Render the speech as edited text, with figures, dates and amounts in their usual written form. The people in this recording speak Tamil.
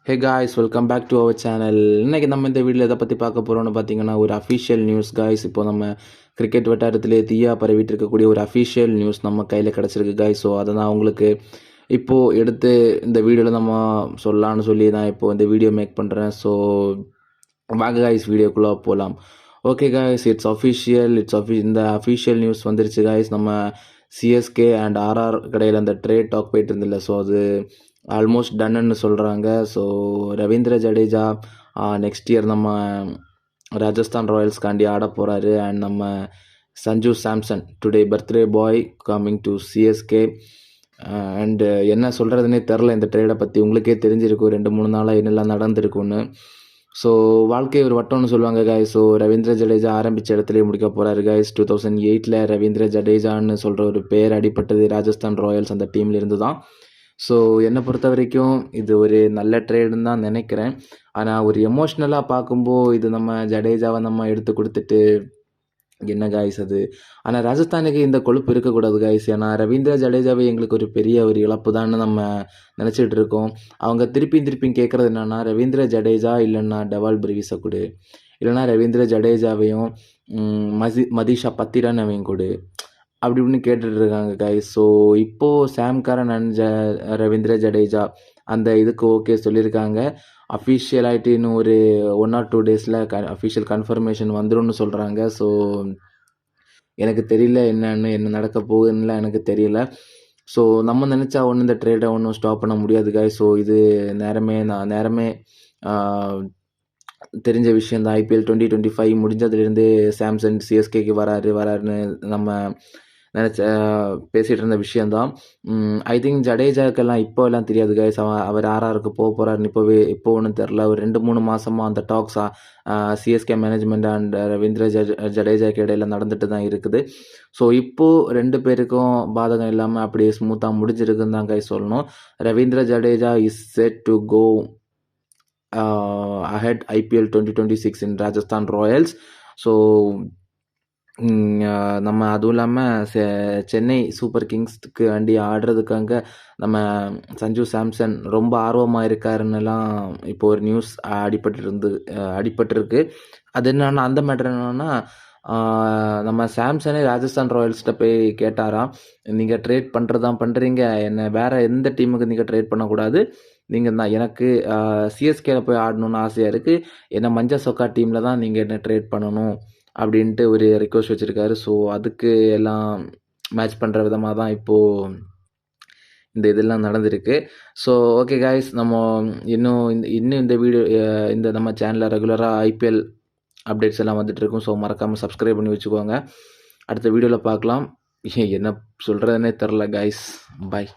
Hey guys, welcome back to our channel. இன்றைக்கி நம்ம இந்த வீடியோவில் எதை பற்றி பார்க்க போகிறோம்னு பார்த்தீங்கன்னா, ஒரு அஃபிஷியல் நியூஸ் காய்ஸ். இப்போ நம்ம கிரிக்கெட் வட்டாரத்திலே தீயா பரவிட்டு இருக்கக்கூடிய ஒரு அஃபிஷியல் நியூஸ் நம்ம கையில் கிடச்சிருக்கு காய்ஸ். ஸோ அதை தான் உங்களுக்கு இப்போது எடுத்து இந்த வீடியோவில் நம்ம சொல்லலான்னு சொல்லி தான் இப்போது இந்த வீடியோ மேக் பண்ணுறேன். ஸோ வாங்க காய்ஸ், வீடியோக்குள்ளே போகலாம். ஓகே காய்ஸ், இந்த அஃபிஷியல் நியூஸ் வந்துருச்சு காய்ஸ். நம்ம சிஎஸ்கே அண்ட் ஆர்ஆர் கடையில் அந்த ட்ரேட் டாக் போயிட்டு இருந்தில்ல, ஸோ அது ஆல்மோஸ்ட் டன்னுன்னு சொல்கிறாங்க. So Ravindra Jadeja next year நம்ம ராஜஸ்தான் ராயல்ஸ்காண்டி ஆட போகிறாரு. அண்ட் நம்ம Sanju Samson today birthday boy coming to CSK. And என்ன சொல்கிறதுனே தெரில இந்த ட்ரேடை பற்றி. உங்களுக்கே தெரிஞ்சிருக்கும் 2-3 நாளாக என்னெல்லாம் நடந்திருக்குன்னு. ஸோ வாழ்க்கை ஒரு வட்டம்னு சொல்லுவாங்க காய்ஸ். ஸோ ரவீந்திர ஜடேஜா ஆரம்பித்த இடத்துலேயே முடிக்க போகிறாரு காய்ஸ். 2008 ரவீந்திர ஜடேஜான்னு சொல்கிற ஒரு பேர் அடிப்பட்டது ராஜஸ்தான் ராயல்ஸ் அந்த டீமில் இருந்து தான். ஸோ என்னை பொறுத்த வரைக்கும் இது ஒரு நல்ல ட்ரேடுன்னு தான் நினைக்கிறேன். ஆனால் ஒரு எமோஷ்னலாக பார்க்கும்போது இது நம்ம ஜடேஜாவை நம்ம எடுத்து கொடுத்துட்டு என்ன காய்ஸ் அது. ஆனால் ராஜஸ்தானுக்கு இந்த கொழுப்பு இருக்கக்கூடாது காய்ஸ். ஏன்னா ரவீந்திர ஜடேஜாவே எங்களுக்கு ஒரு பெரிய ஒரு இழப்பு தான் நம்ம நினச்சிட்டு இருக்கோம். அவங்க திருப்பி கேட்குறது என்னென்னா, ரவீந்திர ஜடேஜா இல்லைன்னா டவால் பிரவிஸை கொடு, இல்லைன்னா ரவீந்திர ஜடேஜாவையும் மதிஷா பத்திரனையும் கொடு, அப்படி இப்படின்னு கேட்டுட்ருக்காங்க காய்ஸ். ஸோ இப்போது சாம் கரன் அண்ட் ரவீந்திர ஜடேஜா அந்த இதுக்கு ஓகே சொல்லியிருக்காங்க. அஃபிஷியல் ஆகிட்டு இன்னும் ஒரு 1 or 2 டேஸில் அஃபிஷியல் கன்ஃபர்மேஷன் வந்துடும்னு சொல்கிறாங்க. ஸோ எனக்கு தெரியல என்ன நடக்க போகுதுன்னுலாம் எனக்கு தெரியல. ஸோ நம்ம நினச்சா ஒன்றும் இந்த ட்ரேடை ஒன்றும் ஸ்டாப் பண்ண முடியாது காய்ஸ். ஸோ இது நேரமே தெரிஞ்ச விஷயம் தான். IPL 2025 முடிஞ்சதுலேருந்து சாம்சன் சிஎஸ்கேக்கு வராருன்னு நம்ம பேசிகிட்டு இருந்த விஷயந்தான். ஐ திங்க் ஜடேஜாக்கெல்லாம் இப்போல்லாம் தெரியாது காய்ஸ். அவர் ஆர்ஆருக்கு போகிறாருன்னு இப்போ ஒன்றும் தெரில. ஒரு 2-3 மாதமாக அந்த talks CSK management and Ravindra ஜடேஜாக்கு இடையில் நடந்துட்டு தான் இருக்குது. ஸோ இப்போது 2 பேருக்கும் பாதகம் இல்லாமல் அப்படியே ஸ்மூத்தாக முடிஞ்சிருக்குன்னு தான் காய்ஸ் சொல்லணும். Ravindra Jadeja is set to go ahead IPL 2026 in Rajasthan Royals. So நம்ம அதுவும் இல்லாமல் சென்னை சூப்பர் கிங்ஸ்க்கு வேண்டி ஆடுறதுக்காக நம்ம சஞ்சு சாம்சன் ரொம்ப ஆர்வமாக இருக்காருன்னுலாம் இப்போ ஒரு நியூஸ் அடிபட்டிருக்கு. அது என்னன்னா, அந்த மேட்டர் என்னென்னா, நம்ம சாம்சனே ராஜஸ்தான் ராயல்ஸ்கிட்ட போய் கேட்டாராம், நீங்கள் ட்ரேட் பண்ணுறதான் பண்ணுறீங்க, என்னை வேறு எந்த டீமுக்கு நீங்கள் ட்ரேட் பண்ணக்கூடாது, நீங்கள் தான் எனக்கு சிஎஸ்கேல போய் ஆடணுன்னு ஆசையாக இருக்குது, என்னை மஞ்ச சொக்கா டீமில் தான் நீங்கள் என்ன ட்ரேட் பண்ணணும் அப்படின்ட்டு ஒரு ரிக்வஸ்ட் வச்சுருக்காரு. ஸோ அதுக்கு எல்லாம் மேட்ச் பண்ணுற விதமாக தான் இப்போது இந்த இதெல்லாம் நடந்திருக்கு. ஸோ ஓகே காய்ஸ், நம்ம இன்னும் இந்த வீடியோ இந்த நம்ம சேனலில் ரெகுலராக IPL அப்டேட்ஸ் எல்லாம் வந்துட்டுருக்கும். ஸோ மறக்காமல் சப்ஸ்கிரைப் பண்ணி வச்சுக்கோங்க. அடுத்த வீடியோவில் பார்க்கலாம். என்ன சொல்கிறதுனே தெரில காய்ஸ். பாய்.